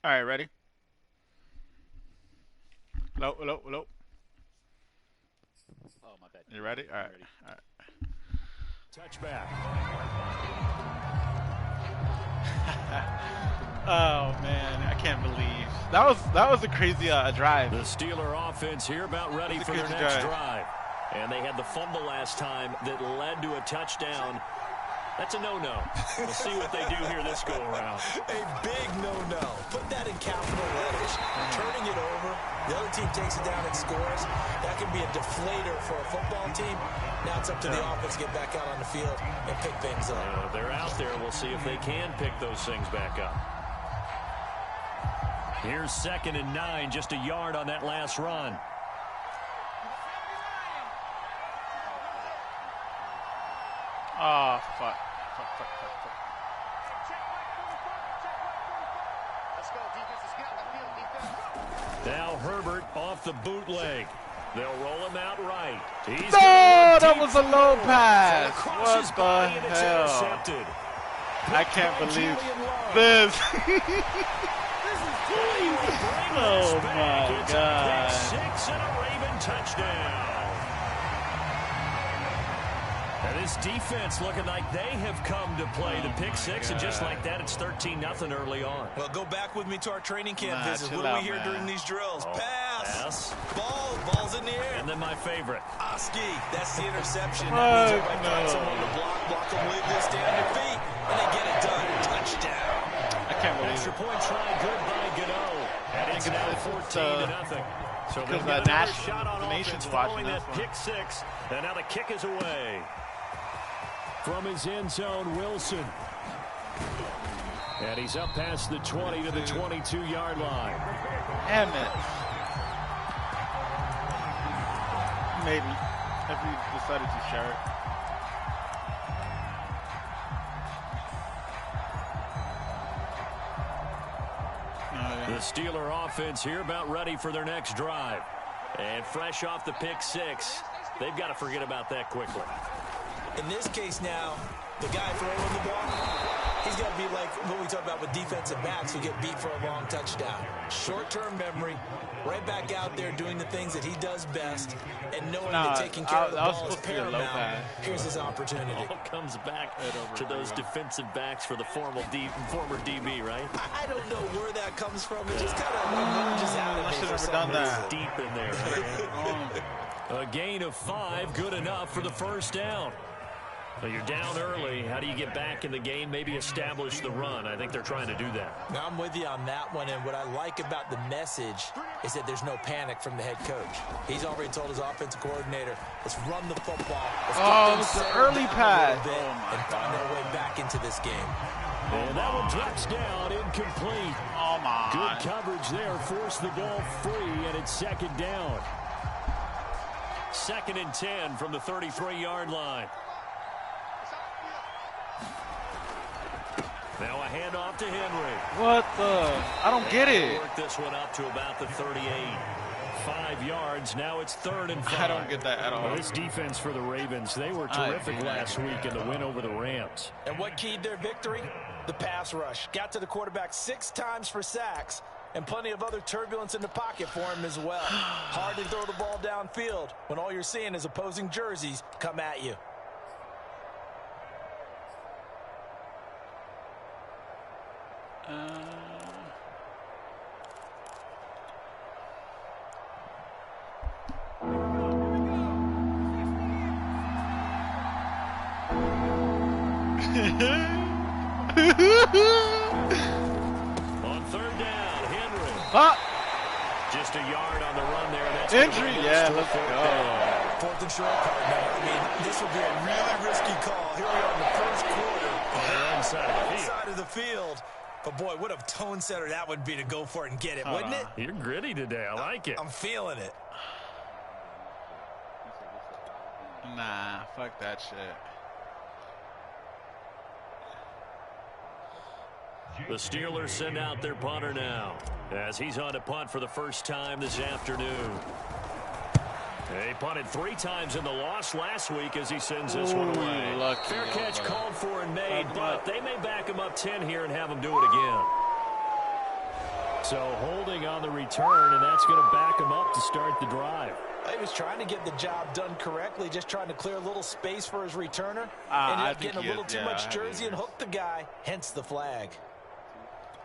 All right, ready? Hello, hello, hello. Oh, my bad. You ready? All right. All right. Touchback. Oh man, I can't believe that was a crazy drive. The Steeler offense here about ready for their next drive. And they had the fumble last time that led to a touchdown. That's a no-no. We'll see what they do here this go-around. A big no-no. Put that in capital letters. Turning it over, the other team takes it down and scores. That can be a deflator for a football team. Now it's up to the offense to get back out on the field and pick things up. They're out there. We'll see if they can pick those things back up. Here's 2nd and 9, just a yard on that last run. Oh, fuck. Now Herbert off the bootleg. They'll roll him out right. That was a low pass. What the hell? I can't believe this. Oh, my God. 6 and a Raven touchdown. And this defense looking like they have come to play the pick six, and just like that, it's 13-0 early on. Well, go back with me to our training camp visit. What do we hear during these drills? Pass. Ball's in the air. And then my favorite. Oski, that's the interception. That means everybody finds someone to block them legally, stay on your feet, and they get it done. Touchdown. I can't believe Extra point try good by Gano. And it's now 14-0. So they've got another shot on offense following that pick six. And now the kick is away. From his end zone, Wilson. And he's up past the 20 to the 22-yard line. Damn it. Maybe. If you decided to share it. The Steeler offense here about ready for their next drive. And fresh off the pick six, they've got to forget about that quickly. In this case now, the guy throwing the ball, he's got to be like what we talk about with defensive backs who get beat for a long touchdown. Short-term memory, right back out there doing the things that he does best, and knowing that taking care of the ball is paramount. Here's his opportunity. All comes back to those defensive backs for the former DB, right? I don't know where that comes from. It just kind of emerges out of me. I should have done that. Deep in there. Right? A gain of 5, good enough for the first down. So you're down early. How do you get back in the game? Maybe establish the run. I think they're trying to do that. Now, I'm with you on that one, and what I like about the message is that there's no panic from the head coach. He's already told his offensive coordinator, let's run the football. It's an early pass. And find our way back into this game. And that one drops down, incomplete. Oh, my. Good coverage there. Force the ball free, and it's 2nd down. 2nd and 10 from the 33-yard line. Now a handoff to Henry. What the? I don't get it. Work this one up to about the 38. 5 yards. Now it's 3rd and 5. I don't get that at all. Well, this defense for the Ravens, they were terrific last week in the win over the Rams. And what keyed their victory? The pass rush. Got to the quarterback 6 times for sacks, and plenty of other turbulence in the pocket for him as well. Hard to throw the ball downfield when all you're seeing is opposing jerseys come at you. On 3rd down, Henry. Just a yard on the run there. That's injury, yeah, let's go. 4th and short, partner. I mean, this would be a really risky call. Here we are in the first quarter. Side of the field. But, boy, what a tone setter that would be to go for it and get it, wouldn't it? You're gritty today. I like it. I'm feeling it. Nah, fuck that shit. The Steelers send out their punter now as he's on to punt for the first time this afternoon. They punted 3 times in the loss last week as he sends this one away. Fair catch called for and made, but they may back him up 10 here and have him do it again. So holding on the return, and that's going to back him up to start the drive. He was trying to get the job done correctly, just trying to clear a little space for his returner. Ended up getting a little too much jersey and hooked the guy, hence the flag.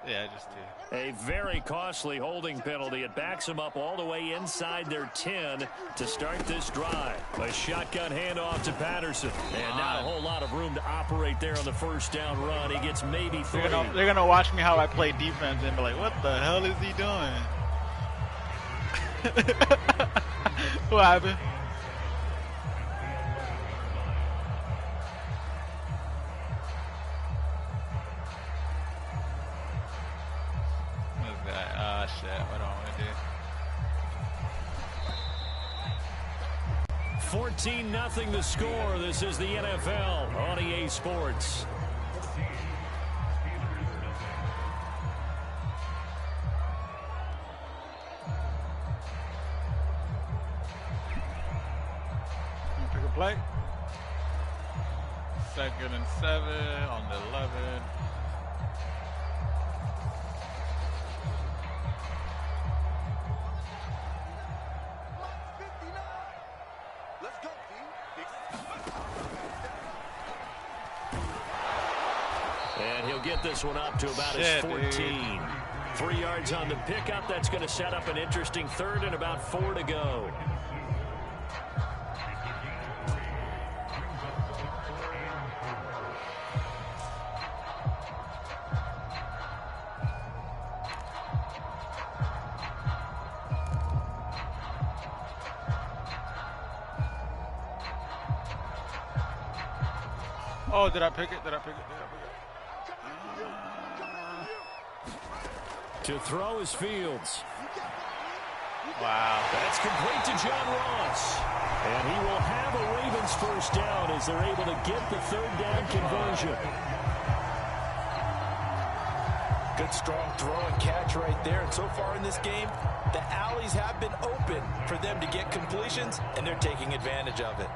Yeah, I just did. A very costly holding penalty. It backs them up all the way inside their 10 to start this drive. A shotgun handoff to Patterson. And not a whole lot of room to operate there on the first down run. He gets maybe 3. They're going to watch me how I play defense and be like, what the hell is he doing? What happened? What's that? Ah, shit. What do I want to do? 14-0 the score. This is the NFL on EA Sports. Pick a play. 2nd and 7 on the 11. And he'll get this one up to about his 14. Dude. 3 yards on the pickup. That's going to set up an interesting 3rd and about 4 to go. Oh, did I pick it? Did I pick it? To throw is Fields. Wow. That's complete to John Ross. And he will have a Ravens first down as they're able to get the 3rd down conversion. Good strong throw and catch right there. And so far in this game, the alleys have been open for them to get completions, and they're taking advantage of it.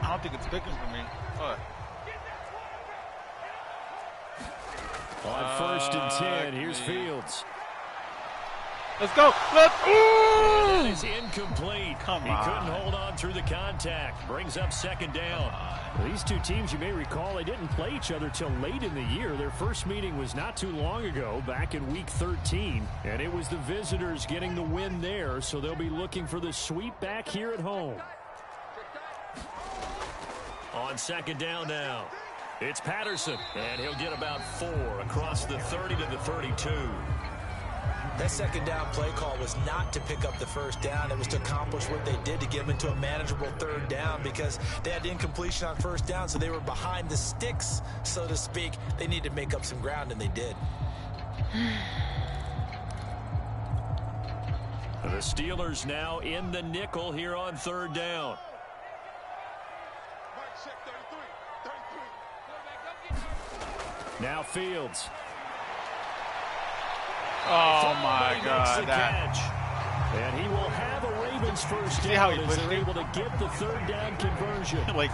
I don't think it's picking for me. What? On 1st and 10, here's Fields. Let's go. Ooh! That is incomplete. Come on. He couldn't hold on through the contact. Brings up 2nd down. These two teams, you may recall, they didn't play each other till late in the year. Their first meeting was not too long ago, back in Week 13. And it was the visitors getting the win there, so they'll be looking for the sweep back here at home. On 2nd down now, it's Patterson, and he'll get about 4 across the 30 to the 32. That 2nd down play call was not to pick up the 1st down. It was to accomplish what they did to get them into a manageable 3rd down because they had incompletion on 1st down, so they were behind the sticks, so to speak. They needed to make up some ground, and they did. The Steelers now in the nickel here on 3rd down. Now Fields. Oh my God! Catch. And he will have a Ravens first down. See how he as they're able to get the 3rd down conversion. like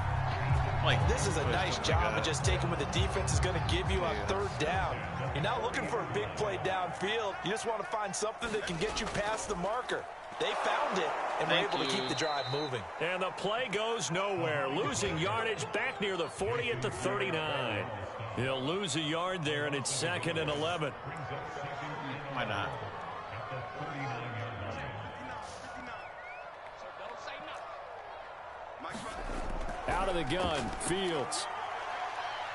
This is a nice job of just taking what the defense is going to give you on 3rd down. You're not looking for a big play downfield. You just want to find something that can get you past the marker. They found it, and were able to keep the drive moving. And the play goes nowhere. Losing yardage back near the 40 at the 39. He'll lose a yard there, and it's 2nd and 11. Why not? Out of the gun, Fields.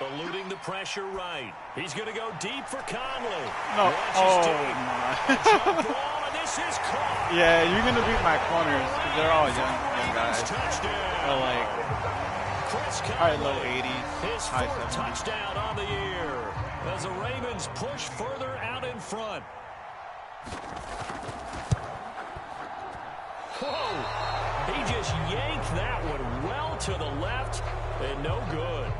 Eluding the pressure right. He's going to go deep for Conley. No. Oh, my. This is caught. Yeah, you're going to beat my corners because they're all young guys. They're like, probably low 80s, His high 4th 70s. touchdown on the year as the Ravens push further out in front. Whoa! He just yanked that one well to the left and no good.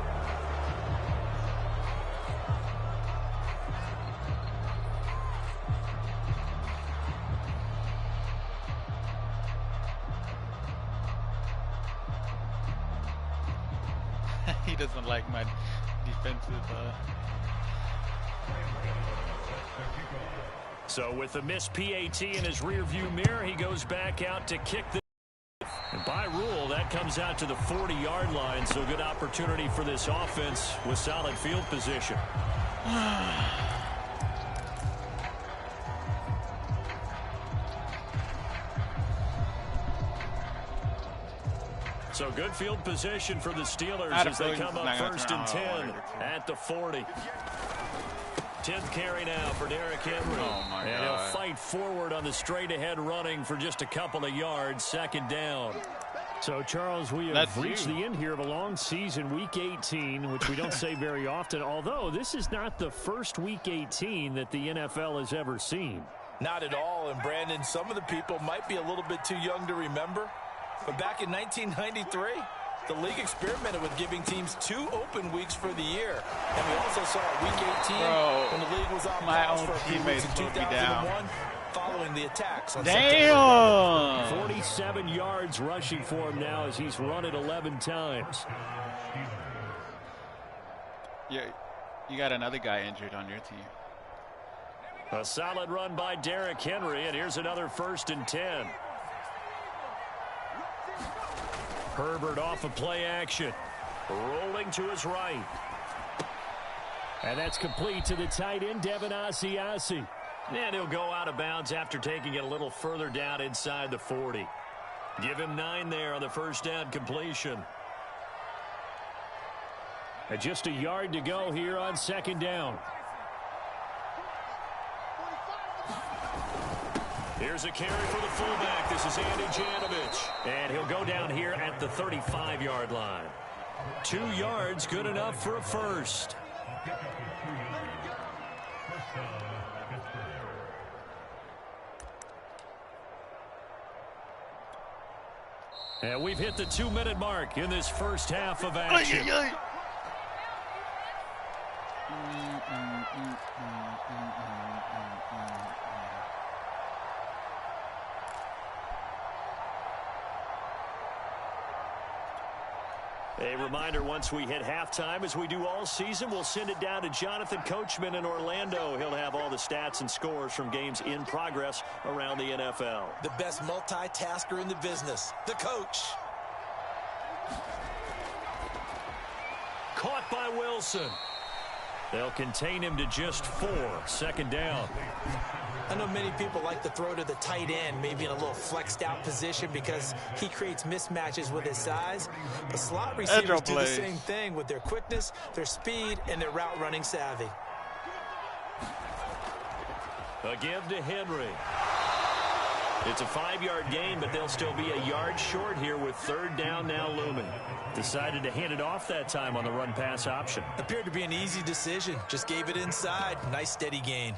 He doesn't like my defensive. So with the missed PAT in his rearview mirror, he goes back out to kick the. And by rule, that comes out to the 40-yard line, so good opportunity for this offense with solid field position. So good field position for the Steelers as they come up 1st and 10 at the 40. 10th carry now for Derrick Henry. Oh my and God. he'll fight forward on the straight-ahead running for just a couple of yards. 2nd down. So, Charles, we have reached the end here of a long season, Week 18, which we don't say very often, although this is not the first Week 18 that the NFL has ever seen. Not at all, and Brandon, some of the people might be a little bit too young to remember, but back in 1993, the league experimented with giving teams 2 open weeks for the year. And we also saw Week 18 when the league was on pause for a few weeks in 2001 following the attacks on Damn! 47 yards rushing for him now as he's run it 11 times. Yeah, you got another guy injured on your team. A solid run by Derrick Henry, and here's another 1st and 10. Herbert off of play action. Rolling to his right. And that's complete to the tight end, Devin Asiasi. And he'll go out of bounds after taking it a little further down inside the 40. Give him 9 there on the 1st down completion. And just a yard to go here on 2nd down. Here's a carry for the fullback. This is Andy Janovich. And he'll go down here at the 35-yard line. 2 yards, good enough for a first. And we've hit the 2-minute mark in this first half of action. A reminder, once we hit halftime, as we do all season, we'll send it down to Jonathan Coachman in Orlando. He'll have all the stats and scores from games in progress around the NFL. The best multitasker in the business, the coach. Caught by Wilson. They'll contain him to just 4. 2nd down. I know many people like to throw to the tight end, maybe in a little flexed out position because he creates mismatches with his size. But slot receivers do the same thing with their quickness, their speed, and their route running savvy. A give to Henry. It's a 5-yard gain, but they'll still be a yard short here with 3rd down now looming. Decided to hand it off that time on the run-pass option. Appeared to be an easy decision. Just gave it inside. Nice steady gain.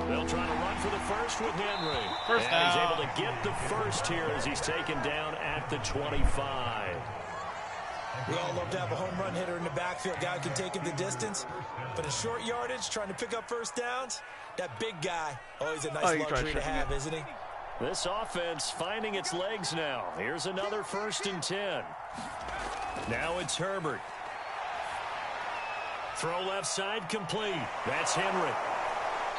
They'll try to run for the first with Henry. First down. He's able to get the first here as he's taken down at the 25. We all love to have a home run hitter in the backfield. Guy can take it the distance. But in short yardage, trying to pick up first downs, that big guy, always a nice luxury to have, isn't he? This offense finding its legs now. Here's another 1st and 10. Now it's Herbert. Throw left side complete. That's Henry.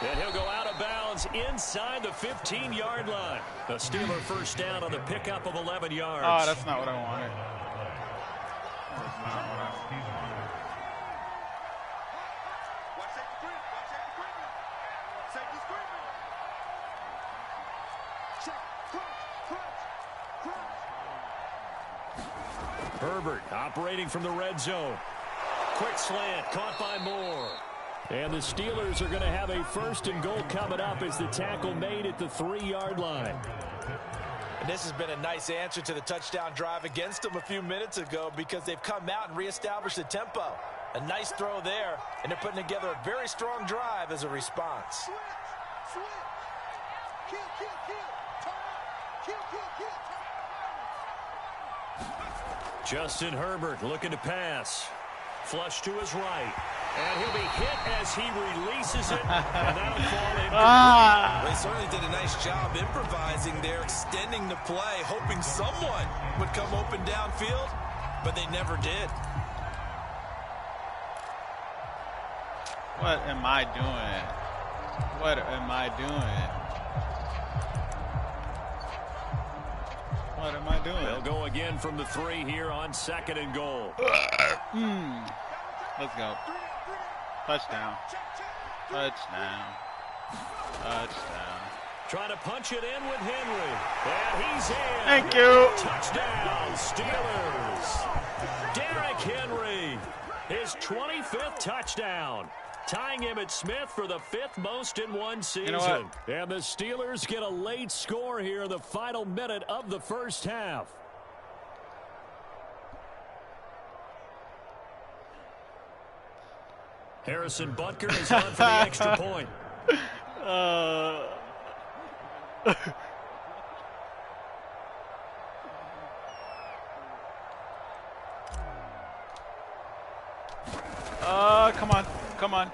And he'll go out of bounds inside the 15-yard line. A Steeler 1st down on the pickup of 11 yards. Oh, that's not what I wanted. Herbert operating from the red zone. Quick slant caught by Moore. And the Steelers are going to have a 1st and goal coming up as the tackle made at the 3-yard line. And this has been a nice answer to the touchdown drive against them a few minutes ago because they've come out and reestablished the tempo. A nice throw there, and they're putting together a very strong drive as a response. Justin Herbert looking to pass. Flush to his right. And he'll be hit as he releases it, and that'll fall in. They certainly did a nice job improvising there, extending the play, hoping someone would come open downfield, but they never did. What am I doing? What am I doing? What am I doing? They'll go again from the 3 here on 2nd and goal. Let's go. Touchdown. Touchdown. Touchdown. Trying to punch it in with Henry. And he's in. Thank you. Touchdown, Steelers. Derrick Henry, his 25th touchdown. Tying Emmitt Smith for the 5th most in one season. You know what? And the Steelers get a late score here in the final minute of the first half. Harrison Butker is on for the extra point. Come on. Come on.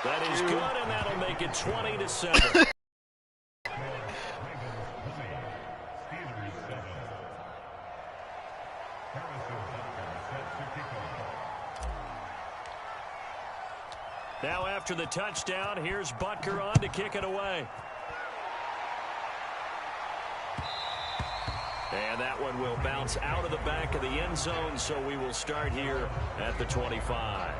That is good, and that'll make it 20-7. Now after the touchdown, here's Butker on to kick it away. And that one will bounce out of the back of the end zone, so we will start here at the 25.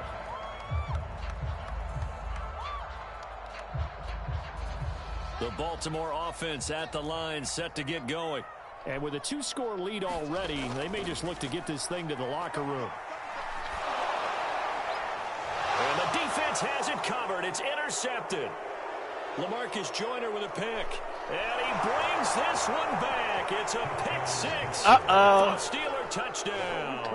The Baltimore offense at the line, set to get going. And with a 2-score lead already, they may just look to get this thing to the locker room. And the defense has it covered. It's intercepted. LaMarcus Joyner with a pick. And he brings this one back. It's a pick 6. Uh-oh. Steeler touchdown.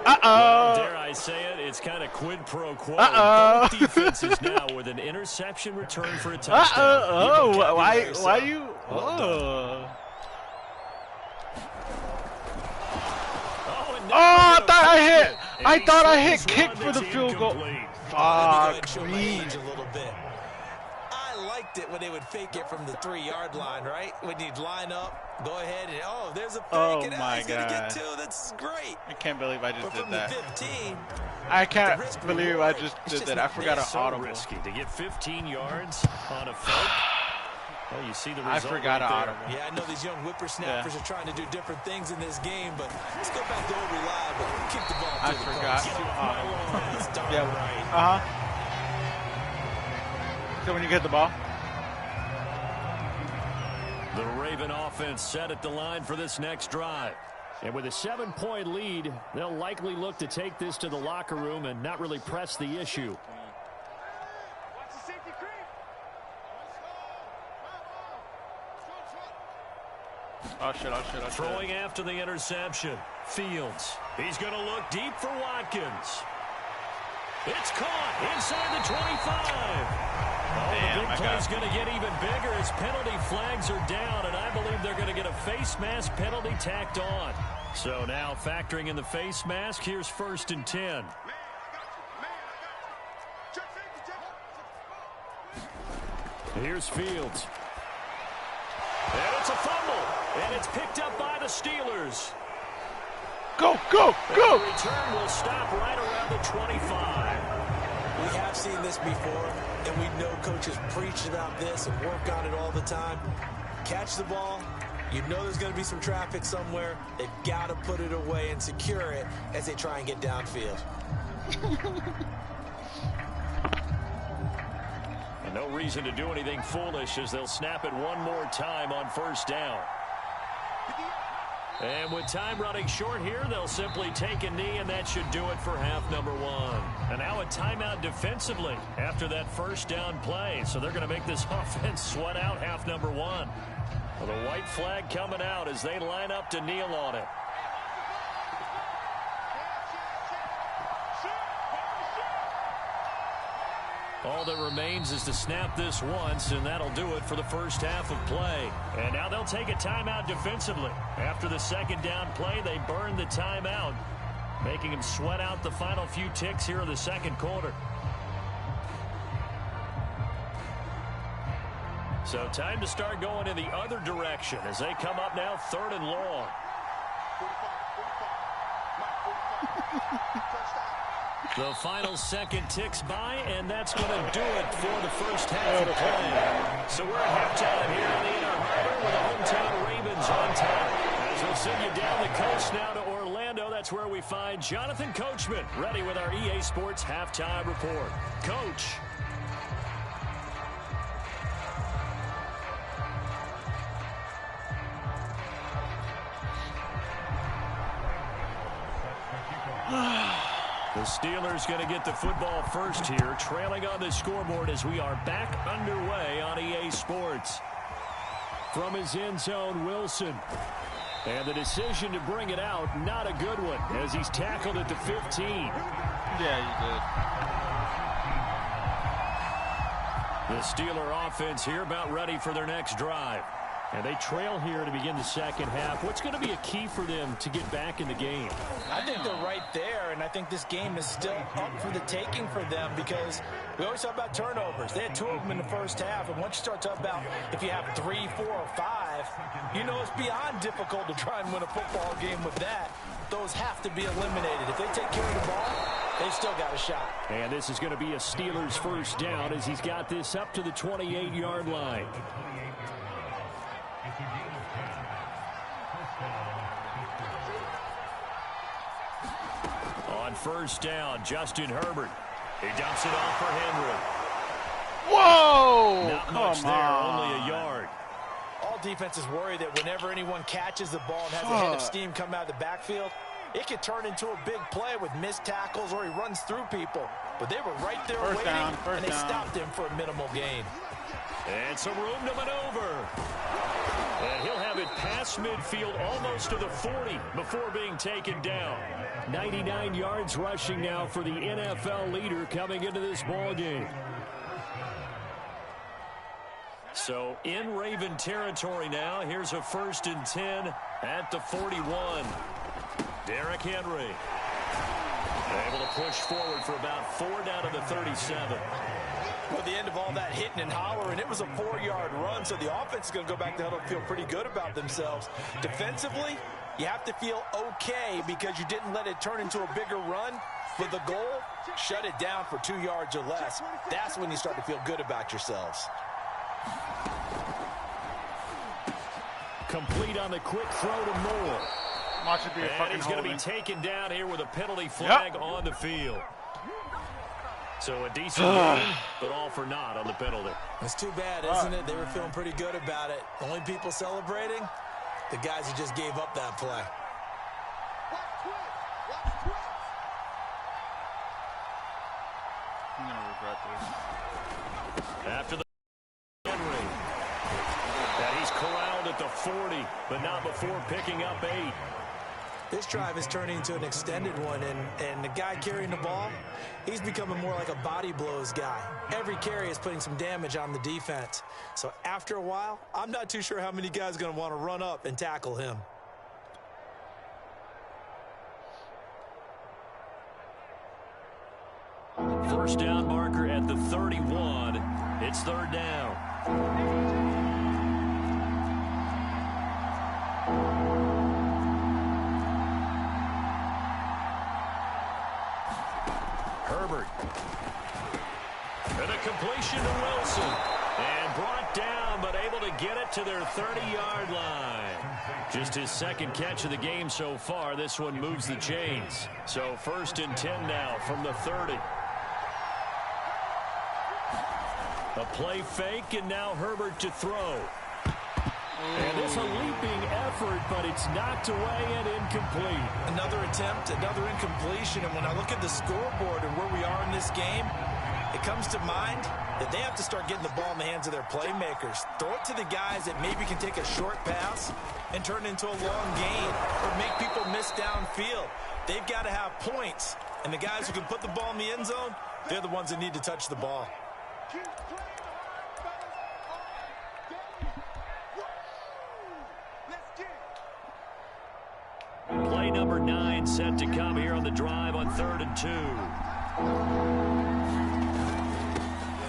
Uh-oh. Well, dare I say it, it's kind of quid pro quo. Uh-oh. Both defenses now with an interception return for a touchdown. Uh-oh. Why you? Oh. I thought I hit kick for the field goal. Fuck me. A little bit. I liked it when they would fake it from the 3-yard line, right? When you'd line up, go ahead and there's a fake. Oh and my he's gonna get 2. That's great. I can't believe I just did that. The 15, I can't believe I just did that. I forgot an so audible. Risky to get 15 yards on a fake. Well, you see the result. I forgot an audible. Yeah, I know these young whippersnappers are trying to do different things in this game, but let's go back to over live and kick the ball. I forgot That's darn right. Uh-huh. So when you get the ball? The Raven offense set at the line for this next drive. And with a 7-point lead, they'll likely look to take this to the locker room and not really press the issue. Oh, shit. Throwing after the interception. Fields. He's going to look deep for Watkins. It's caught inside the 25. The big play's going to get even bigger as penalty flags are down, and I believe they're going to get a face mask penalty tacked on. So now factoring in the face mask, here's 1st and 10. Here's Fields. And it's a fumble. And it's picked up by the Steelers. Go! And the return will stop right around the 25. We have seen this before, and we know coaches preach about this and work on it all the time. Catch the ball. You know there's going to be some traffic somewhere. They've got to put it away and secure it as they try and get downfield. And no reason to do anything foolish as they'll snap it one more time on 1st down. And with time running short here, they'll simply take a knee, and that should do it for half number 1. And now a timeout defensively after that 1st down play. So they're going to make this offense sweat out half number 1. Well, the white flag coming out as they line up to kneel on it. All that remains is to snap this once, and that'll do it for the first half of play. And now they'll take a timeout defensively. After the 2nd down play, they burn the timeout. making him sweat out the final few ticks here in the second quarter. So time to start going in the other direction as they come up now 3rd and long. The final second ticks by, and that's going to do it for the first half of play. So we're at halftime here in the Inner Harbor with the hometown Ravens on top. As we'll send you down the coast now to Orlando, that's where we find Jonathan Coachman ready with our EA Sports halftime report. Coach. The Steelers going to get the football first here, trailing on the scoreboard as we are back underway on EA Sports. From his end zone, Wilson. And the decision to bring it out, not a good one, as he's tackled at the 15. Yeah, he did. The Steeler offense here about ready for their next drive. And they trail here to begin the second half. What's going to be a key for them to get back in the game? I think they're right there, and I think this game is still up for the taking for them because we always talk about turnovers. They had 2 of them in the first half, and once you start talking about if you have 3, 4, or 5, you know it's beyond difficult to try and win a football game with that. Those have to be eliminated. If they take care of the ball, they've still got a shot. And this is going to be a Steelers first down as he's got this up to the 28-yard line. On first down, Justin Herbert. He dumps it off for Henry. Whoa! Not much there, only a yard. All defenses worry that whenever anyone catches the ball and has a hit of steam come out of the backfield, it could turn into a big play with missed tackles or he runs through people. But they were right there waiting, and they stopped him for a minimal gain. And some room to maneuver. And he'll have it past midfield almost to the 40 before being taken down. 99 yards rushing now for the NFL leader coming into this ball game. So in Raven territory now. Here's a 1st and 10 at the 41. Derrick Henry able to push forward for about 4 down to the 37. Well, the end of all that hitting and hollering, it was a 4-yard run, so the offense is going to go back to huddle and feel pretty good about themselves. Defensively, you have to feel okay because you didn't let it turn into a bigger run. For the goal, shut it down for 2 yards or less. That's when you start to feel good about yourselves. Complete on the quick throw to Moore. Watch it be a and fucking he's going to be taken down here with a penalty flag on the field. So a decent game, but all for naught on the penalty. It's too bad, isn't it? They were feeling pretty good about it. The only people celebrating, the guys who just gave up that play. I'm going to regret this. After the Henry. And he's corralled at the 40, but not before picking up 8. This drive is turning into an extended one, and the guy carrying the ball, he's becoming more like a body blows guy. Every carry is putting some damage on the defense. So after a while, I'm not too sure how many guys are going to want to run up and tackle him. First down marker at the 31. It's 3rd down. Herbert. And a completion to Wilson. And brought down, but able to get it to their 30-yard line. Just his second catch of the game so far. This one moves the chains. So 1st and 10 now from the 30. A play fake, and now Herbert to throw. And it's a leaping effort, but it's knocked away and incomplete. Another attempt, another incompletion, and when I look at the scoreboard and where we are in this game, it comes to mind that they have to start getting the ball in the hands of their playmakers. Throw it to the guys that maybe can take a short pass and turn it into a long gain or make people miss downfield. They've got to have points, and the guys who can put the ball in the end zone, they're the ones that need to touch the ball. Play number 9 line set to come here on the drive on 3rd and 2.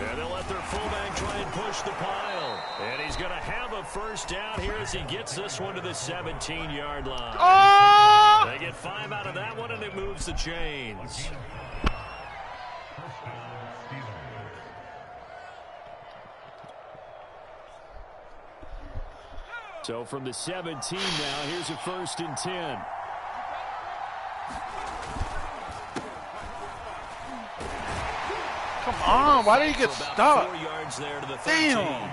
And they'll let their fullback try and push the pile. And he's going to have a first down here as he gets this one to the 17-yard line. Oh! They get 5 out of that one, and it moves the chains. So from the 17 now, here's a 1st and 10. Come on, why did he get stuck? 4 yards there to the 13. Damn.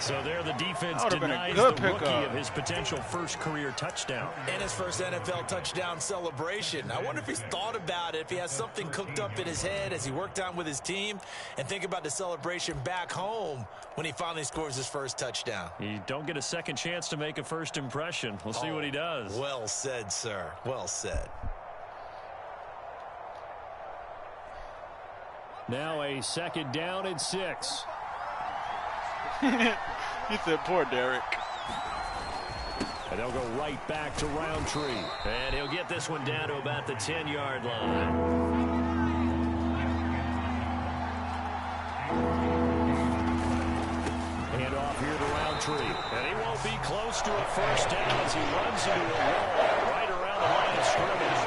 So there the defense That would've been a denies good the rookie pickup. of his potential first career touchdown. And his first NFL touchdown celebration. I wonder if he's thought about it, if he has something cooked up in his head as he worked on with his team, and think about the celebration back home when he finally scores his first touchdown. You don't get a second chance to make a first impression. We'll see what he does. Well said, sir. Well said. Now a 2nd down and 6. He said, poor Derek. And they'll go right back to Roundtree. And he'll get this one down to about the 10-yard line. Hand off here to Roundtree. And he won't be close to a first down as he runs into a wall right around the line of scrimmage.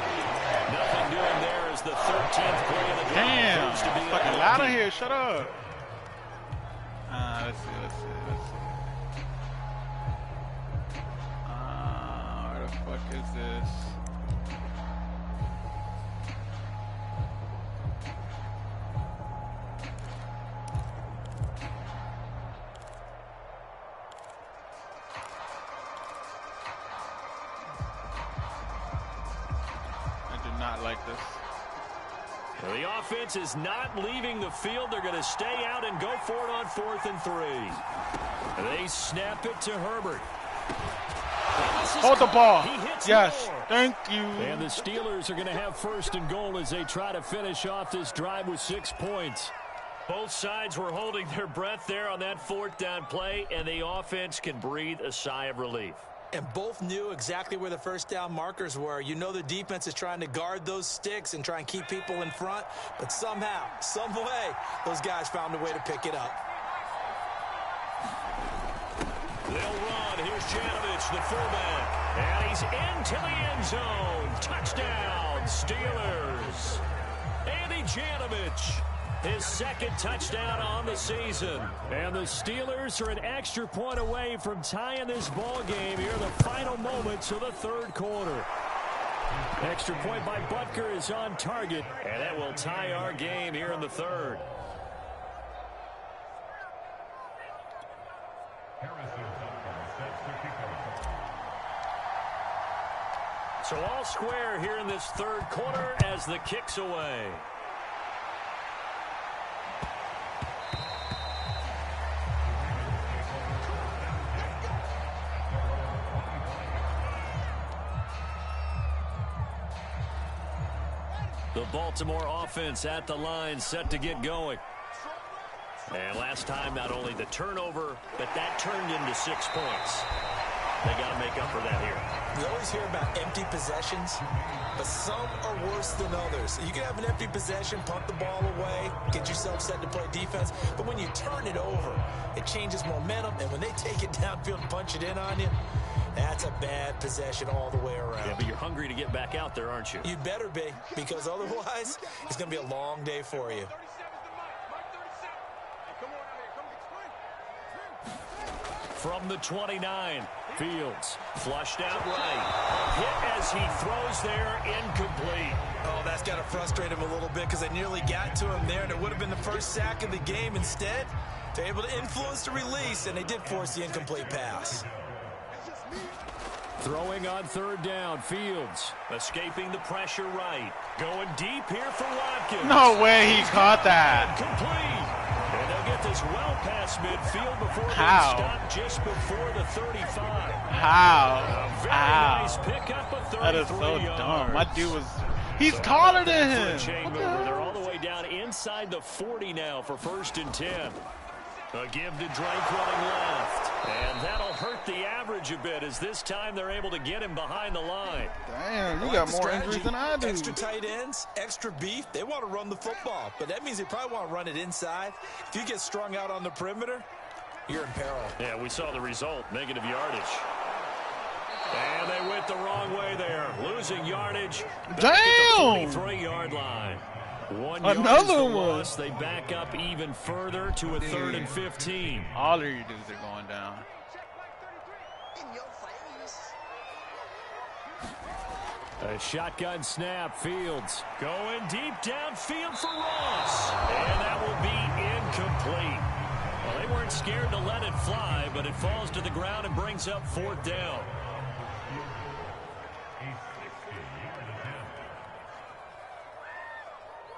Nothing doing there as the 13th play of the drive. Damn. proves to be Fucking a loud in key. here. Shut up. Let's see. Where the fuck is this? I do not like this. Well, the offense is not leaving the field. They're going to stay out and go for it on 4th and 3. They snap it to Herbert. Hold the ball. He hits Yes. more. Thank you. And the Steelers are going to have 1st and goal as they try to finish off this drive with 6 points. Both sides were holding their breath there on that 4th down play, and the offense can breathe a sigh of relief. And both knew exactly where the first down markers were. You know the defense is trying to guard those sticks and try and keep people in front. But somehow, some way, those guys found a way to pick it up. They'll run. Here's Janovich, the fullback. And he's into the end zone. Touchdown, Steelers. Andy Janovich, his 2nd touchdown on the season. And the Steelers are an extra point away from tying this ball game here in the final moments of the 3rd quarter. Extra point by Butker is on target. And that will tie our game here in the 3rd. So all square here in this 3rd quarter as the kick's away. The Baltimore offense at the line set to get going. And last time, not only the turnover, but that turned into 6 points. They got to make up for that here. We always hear about empty possessions, but some are worse than others. You can have an empty possession, punt the ball away, get yourself set to play defense, but when you turn it over, it changes momentum, and when they take it downfield and punch it in on you, that's a bad possession all the way around. Yeah, but you're hungry to get back out there, aren't you? You'd better be, because otherwise, it's going to be a long day for you. From the 29, Fields flushed out right. Hit as he throws there, incomplete. Oh, that's got to frustrate him a little bit because they nearly got to him there, and it would have been the first sack of the game. Instead, they're able to influence the release, and they did force the incomplete pass. Throwing on 3rd down, Fields. Escaping the pressure right. Going deep here for Watkins. No way he caught that. Complete. And they'll get this well past midfield before they How? stop just before the 35. How? A very How? nice pickup of 33 That is so yards. dumb. My dude was... He's taller than For a him. chain What the mover. hell? They're all the way down inside the 40 now for 1st and 10. A give to Drake running left. And that'll hurt the average edge a bit as this time they're able to get him behind the line. Damn, you got more injuries than I do. Extra tight ends, extra beef. They want to run the football, but that means they probably want to run it inside. If you get strung out on the perimeter, you're in peril. Yeah, we saw the result, negative yardage. And they went the wrong way there, losing yardage. Damn! At the 43-yard line. Another one. Loss. They back up even further to a 3rd and 15. All of your dudes are going down. A shotgun snap. Fields going deep downfield for Ross. And that will be incomplete. Well, they weren't scared to let it fly, but it falls to the ground and brings up 4th down.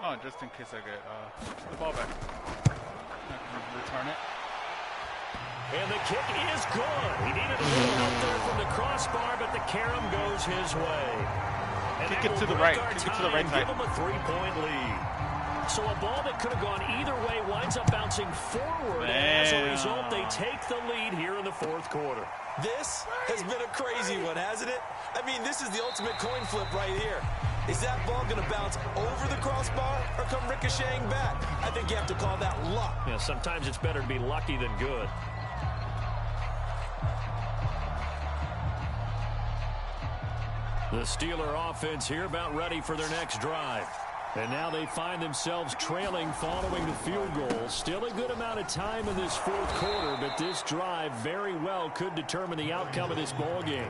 Oh, just in case I get the ball back. I can return it. And the kick is good. He needed a little help there from the crossbar, but the carom goes his way. And Kick it to the right. Kick it to the right side. Give him a 3-point lead. So a ball that could have gone either way winds up bouncing forward. And as a result, they take the lead here in the 4th quarter. This has been a crazy one, hasn't it? I mean, this is the ultimate coin flip right here. Is that ball going to bounce over the crossbar or come ricocheting back? I think you have to call that luck. Yeah, sometimes it's better to be lucky than good. The Steeler offense here about ready for their next drive. And now they find themselves trailing following the field goal. Still a good amount of time in this 4th quarter, but this drive very well could determine the outcome of this ball game.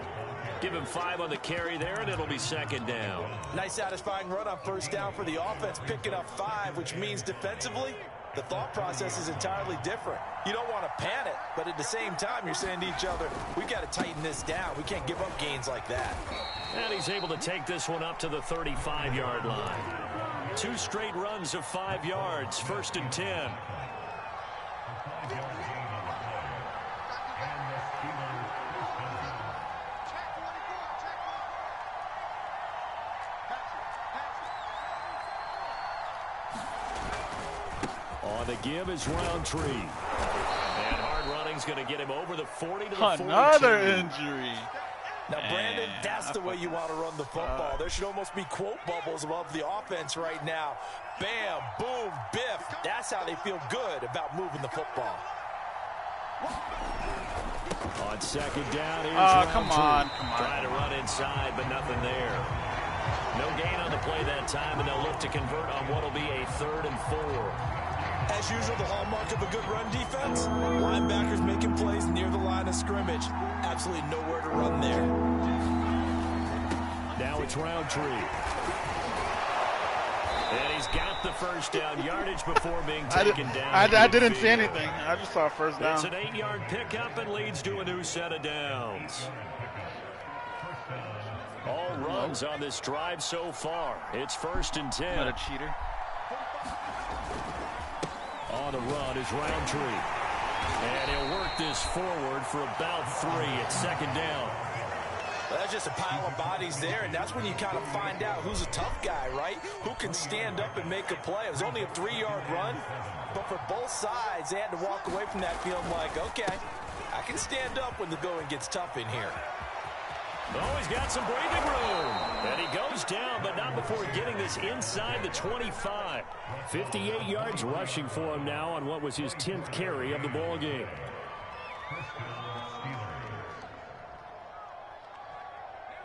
Give him 5 on the carry there, and it'll be 2nd down. Nice satisfying run on 1st down for the offense, picking up 5, which means defensively, the thought process is entirely different. You don't want to panic, but at the same time, you're saying to each other, we've got to tighten this down. We can't give up gains like that. And he's able to take this one up to the 35-yard line. 2 straight runs of 5 yards, 1st and 10. On the give is Roundtree. And hard running's going to get him over the 40 to the 42. Another injury. Now, Brandon, that's the way you want to run the football. There should almost be quote bubbles above the offense right now. Bam, boom, biff. That's how they feel good about moving the football. On 2nd down, here's Roundtree. Come on. Trying to run inside, but nothing there. No gain on the play that time, and they'll look to convert on what will be a 3rd and 4. As usual, the hallmark of a good run defense, linebackers making plays near the line of scrimmage. Absolutely nowhere to run there. Now it's Roundtree. And he's got the 1st down yardage before being taken down. I didn't see anything. I just saw 1st down. It's an 8-yard pickup and leads to a new set of downs. All runs on this drive so far. It's 1st and 10. Not a cheater. On the run is Roundtree. And he'll work this forward for about 3 at 2nd down. Well, that's just a pile of bodies there, and that's when you kind of find out who's a tough guy, right? Who can stand up and make a play. It was only a 3-yard run, but for both sides, they had to walk away from that feeling like, okay, I can stand up when the going gets tough in here. Oh, he's got some breathing room. And he goes down, but not before getting this inside the 25. 58 yards rushing for him now on what was his 10th carry of the ball game.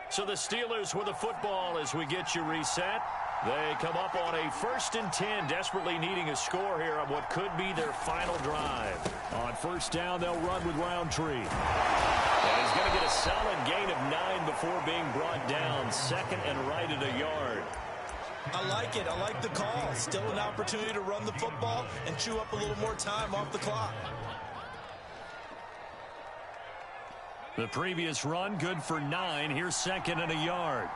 So the Steelers with the football as we get you reset. They come up on a 1st and 10, desperately needing a score here on what could be their final drive. On 1st down, they'll run with Roundtree. And he's going to get a solid gain of 9 before being brought down. 2nd and right at a yard. I like it. I like the call. Still an opportunity to run the football and chew up a little more time off the clock. The previous run, good for 9. Here's 2nd and a yard.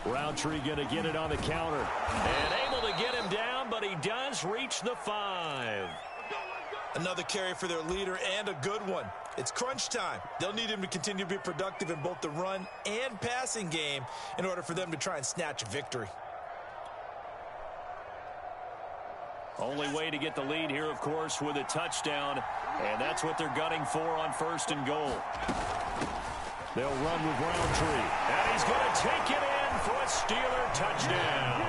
Roundtree going to get it on the counter. And able to get him down, but but he does reach the 5. Another carry for their leader and a good one. It's crunch time. They'll need him to continue to be productive in both the run and passing game in order for them to try and snatch a victory. Only way to get the lead here, of course, with a touchdown, and that's what they're gunning for on 1st and goal. They'll run with Roundtree, and he's going to take it in for a Steeler touchdown.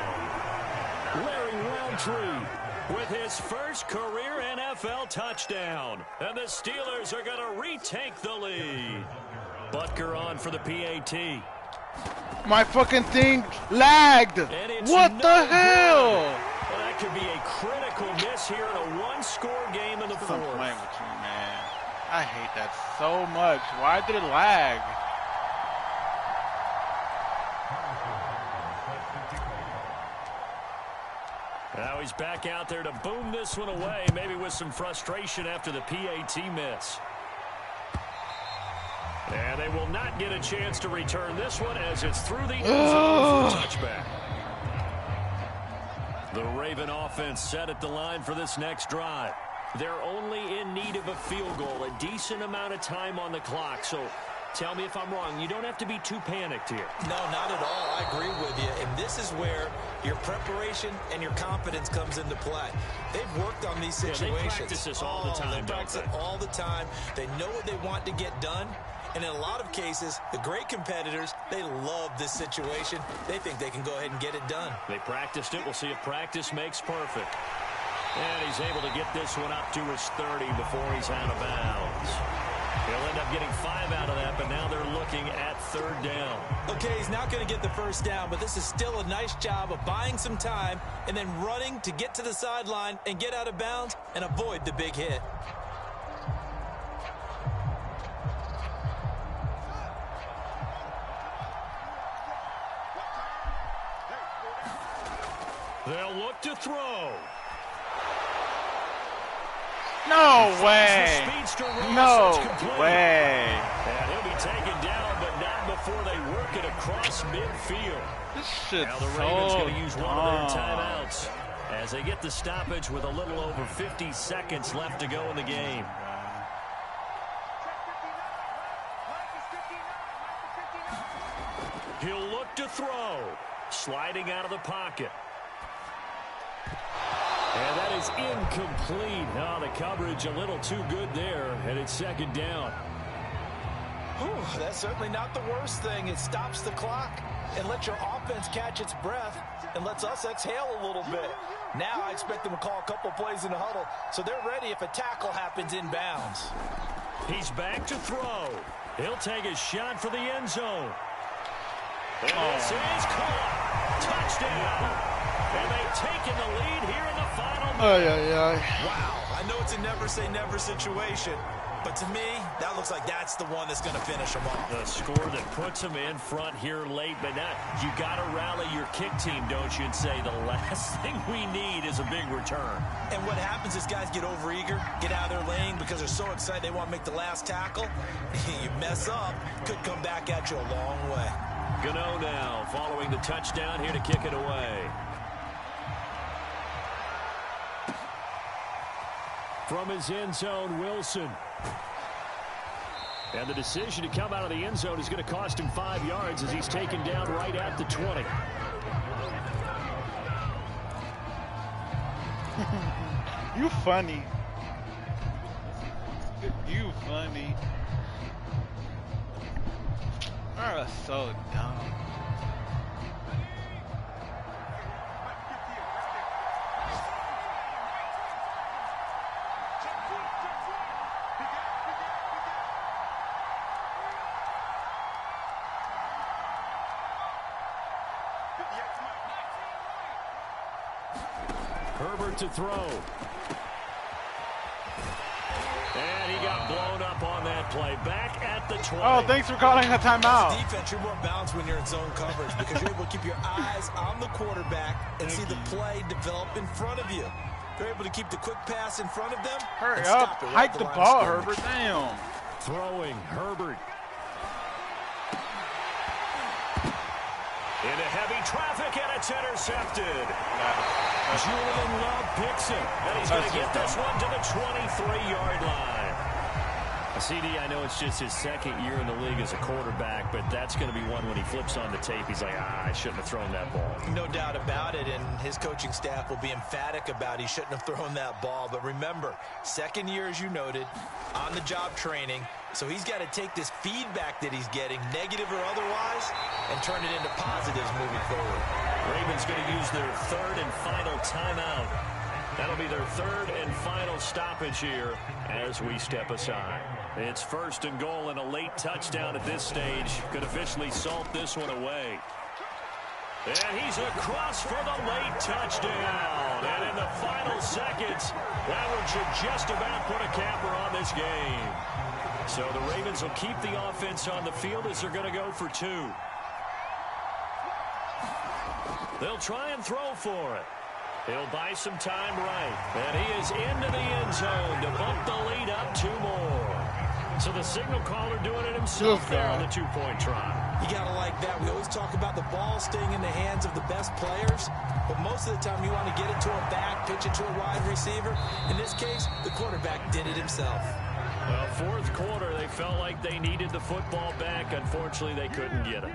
Larry Roundtree with his first career NFL touchdown, and the Steelers are going to retake the lead. Butker on for the PAT. My fucking thing lagged. What the hell? Well, that could be a critical miss here in a one-score game in the 4th. I'm playing with you, man. I hate that so much. Why did it lag? Now he's back out there to boom this one away, maybe with some frustration after the PAT miss. And they will not get a chance to return this one as it's through the end zone for a touchback. The Raven offense set at the line for this next drive. They're only in need of a field goal, a decent amount of time on the clock. So tell me if I'm wrong. You don't have to be too panicked here. No, not at all. I agree with you. And this is where your preparation and your confidence comes into play. They've worked on these situations. Yeah, they practice this all the time. They practice it all the time. They know what they want to get done. And in a lot of cases, the great competitors, they love this situation. They think they can go ahead and get it done. They practiced it. We'll see if practice makes perfect. And he's able to get this one up to his 30 before he's out of bounds. He'll end up getting 5 out of that, but now they're looking at 3rd down. Okay, he's not going to get the 1st down, but this is still a nice job of buying some time and then running to get to the sideline and get out of bounds and avoid the big hit. They'll look to throw. No way. No way. And he'll be taken down, but not before they work it across midfield. This shit's now the Ravens going to use one of their timeouts as they get the stoppage with a little over 50 seconds left to go in the game. He'll look to throw. Sliding out of the pocket. And that is incomplete. Oh, the coverage a little too good there, and it's 2nd down. Whew, that's certainly not the worst thing. It stops the clock and lets your offense catch its breath and lets us exhale a little bit. Now I expect them to call a couple plays in the huddle, so they're ready if a tackle happens inbounds. He's back to throw. He'll take a shot for the end zone. And this is caught. Touchdown. And they've taken the lead here in the final minute. Wow, I know it's a never-say-never situation, but to me, that looks like that's the one that's going to finish them off. The score that puts them in front here late, but now you got to rally your kick team, don't you, and say the last thing we need is a big return. And what happens is guys get overeager, get out of their lane because they're so excited they want to make the last tackle. You mess up, could come back at you a long way. Gano now following the touchdown here to kick it away. From his end zone, Wilson. And the decision to come out of the end zone is going to cost him 5 yards as he's taken down right at the 20. You funny. You funny. Oh, so dumb. Herbert to throw. And he got blown up on that play. Back at the 20. Oh, thanks for calling a timeout. As defense, you're more balanced when you're in zone coverage because you're able to keep your eyes on the quarterback and see the play develop in front of you. You're able to keep the quick pass in front of them. Hurry up. Hike the ball, Herbert. Damn. Throwing, Herbert. Into heavy traffic, and it's intercepted. Julian Love picks it. And he's going to get this one to the 23-yard line. CD, I know it's just his second year in the league as a quarterback, but that's going to be one when he flips on the tape. He's like, I shouldn't have thrown that ball. No doubt about it, and his coaching staff will be emphatic about he shouldn't have thrown that ball. But remember, second year, as you noted, on-the-job training, so he's got to take this feedback that he's getting, negative or otherwise, and turn it into positives moving forward. Ravens going to use their third and final timeout. That'll be their third and final stoppage here as we step aside. It's first and goal, and a late touchdown at this stage could officially salt this one away. And he's across for the late touchdown. And in the final seconds, that one should just about put a capper on this game. So the Ravens will keep the offense on the field as they're going to go for two. They'll try and throw for it. He'll buy some time right. And he is into the end zone to bump the lead up two more. So the signal caller doing it himself there on the two-point try. You got to like that. We always talk about the ball staying in the hands of the best players, but most of the time you want to get it to a back, pitch it to a wide receiver. In this case, the quarterback did it himself. Well, fourth quarter, they felt like they needed the football back. Unfortunately, they couldn't get it.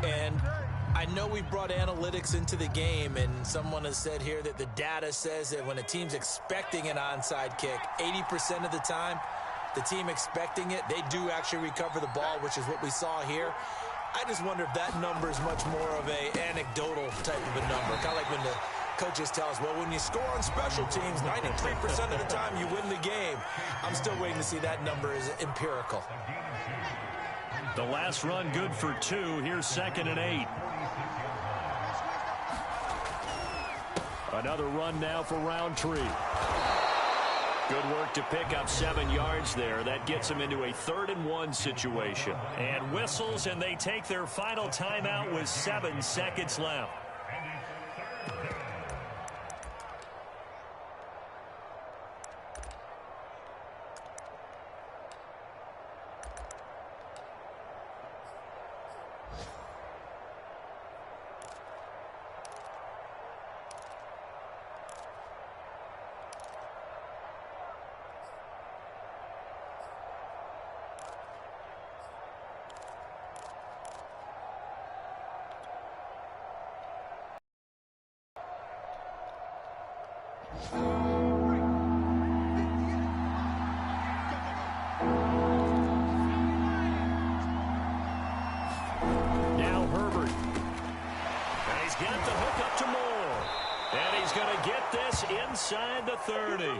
And I know we brought analytics into the game, and someone has said here that the data says that when a team's expecting an onside kick, 80% of the time, the team expecting it, they do actually recover the ball, which is what we saw here. I just wonder if that number is much more of a anecdotal type of a number. Kind of like when the coaches tell us, well, when you score on special teams, 93% of the time you win the game. I'm still waiting to see that number is empirical. The last run good for two. Here's 2nd and 8. Another run now for Roundtree. Good work to pick up 7 yards there. That gets them into a 3rd and 1 situation. And whistles, and they take their final timeout with 7 seconds left. Now Herbert. And he's got the hook up to Moore. And he's going to get this inside the 30.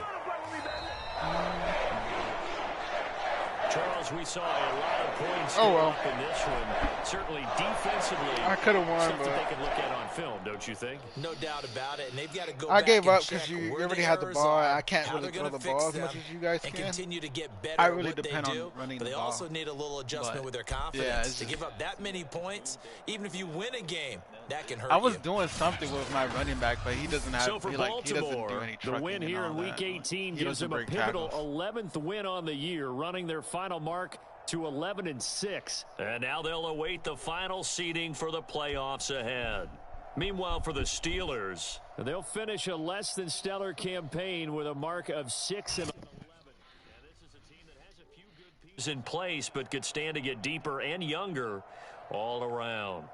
Charles, we saw a lot of points in this one. Certainly defensively, I could have won, something but they can look at on film, don't you think? No doubt about it, and they've got to go I back gave and up check because you where already the had the errors ball. are, I can't how really they're throw gonna the fix ball as them, much as you guys and can. continue to get better I at really what they depend on do, running but the they ball. also need a little adjustment But, with their yeah, confidence. it's To just- give up that many points, even if you win a game, that can hurt I was you. doing something with my running back, but he doesn't have. So for he doesn't do Baltimore, any The trucking win and here all in Week that. 18 He gives doesn't them a break pivotal tackles. 11th win on the year, running their final mark to 11-6. And now they'll await the final seeding for the playoffs ahead. Meanwhile, for the Steelers, They'll finish a less than stellar campaign with a mark of 6-11. this is a team that has a few good pieces in place, but could stand to get deeper and younger all around.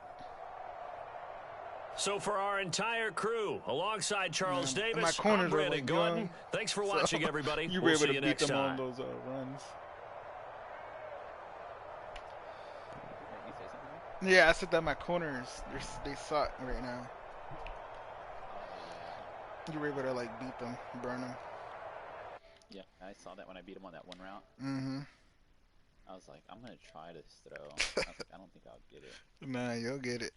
So for our entire crew, alongside Charles My Davis, I'm corners are Brandon like Gordon. young, Thanks for watching, everybody. You were We'll able see you to beat next them on time. those runs. Yeah, I said that my corners they suck right now. You were able to like beat them, burn them. Yeah, I saw that when I beat him on that one route. Mm-hmm. I was like, I'm gonna try this throw. I was like, I don't think I'll get it. Nah, you'll get it.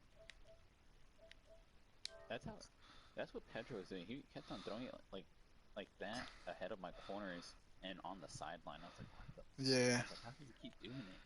That's what Pedro was doing. He kept on throwing it like that ahead of my corners and on the sideline. I was like, what the? Yeah. I was like, how does he keep doing it?